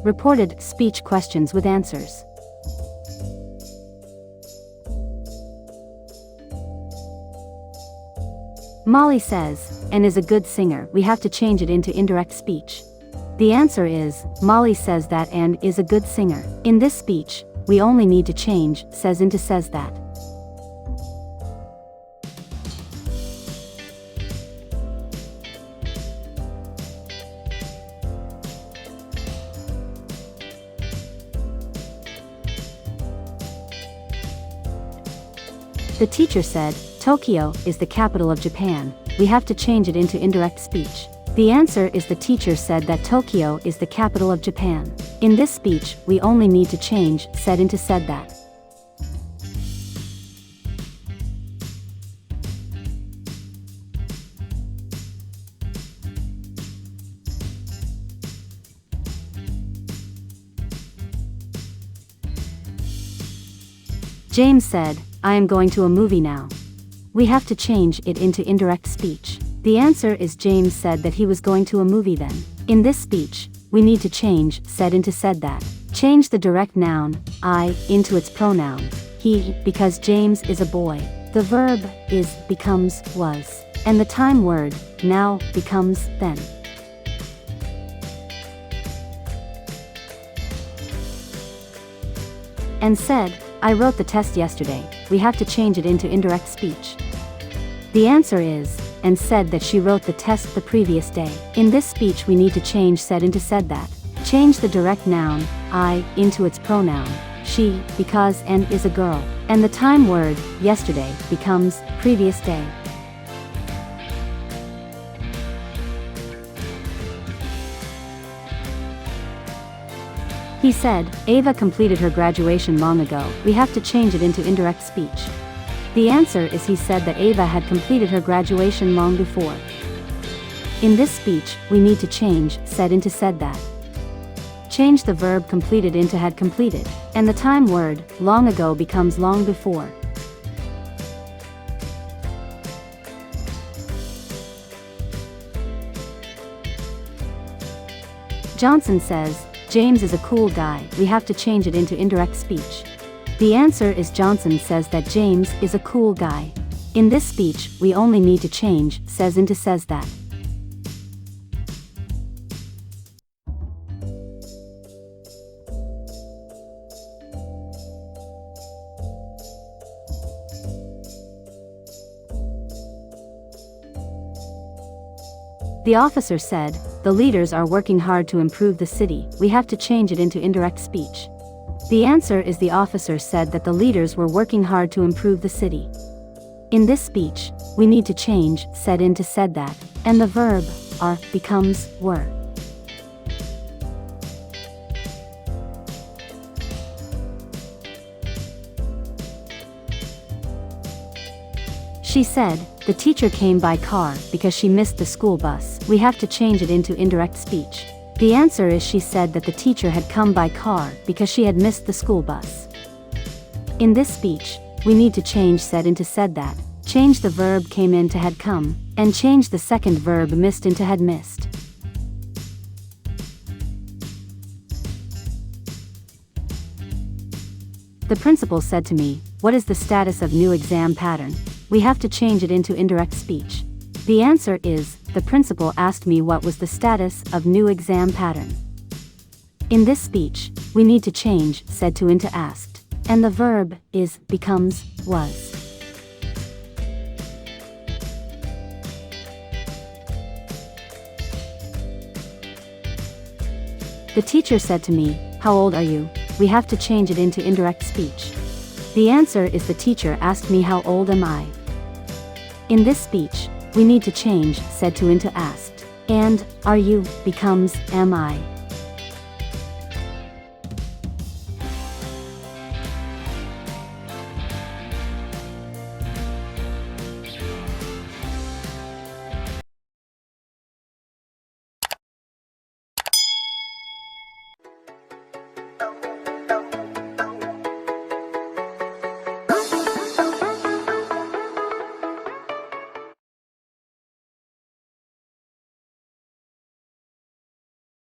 Reported speech questions with answers. Molly says, and is a good singer. We have to change it into indirect speech. The answer is, Molly says that and is a good singer. In this speech, we only need to change says into says that. The teacher said, Tokyo is the capital of Japan. We have to change it into indirect speech. The answer is the teacher said that Tokyo is the capital of Japan. In this speech, we only need to change said into said that. James said, I am going to a movie now. We have to change it into indirect speech. The answer is James said that he was going to a movie then. In this speech, we need to change said into said that. Change the direct noun, I, into its pronoun, he, because James is a boy. The verb, is, becomes, was. And the time word, now, becomes, then. And said, I wrote the test yesterday. We have to change it into indirect speech. The answer is, and said that she wrote the test the previous day. In this speech we need to change said into said that. Change the direct noun, I, into its pronoun, she, because and is a girl. And the time word, yesterday, becomes, previous day. He said, Ava completed her graduation long ago. We have to change it into indirect speech. The answer is he said that Ava had completed her graduation long before. In this speech, we need to change said into said that. Change the verb completed into had completed, and the time word, long ago becomes long before. Johnson says, James is a cool guy. We have to change it into indirect speech. The answer is Johnson says that James is a cool guy. In this speech, we only need to change says into says that. The officer said, the leaders are working hard to improve the city. We have to change it into indirect speech. The answer is the officer said that the leaders were working hard to improve the city. In this speech, we need to change said into said that, and the verb, are, becomes, were. She said, the teacher came by car because she missed the school bus. We have to change it into indirect speech. The answer is she said that the teacher had come by car because she had missed the school bus. In this speech, we need to change said into said that, change the verb came into had come, and change the second verb missed into had missed. The principal said to me, what is the status of new exam pattern? We have to change it into indirect speech. The answer is, the principal asked me what was the status of new exam pattern. In this speech, we need to change said to into asked, and the verb, is, becomes, was. The teacher said to me, how old are you? We have to change it into indirect speech. The answer is the teacher asked me how old am I? In this speech, we need to change said to into asked, and are you becomes am I.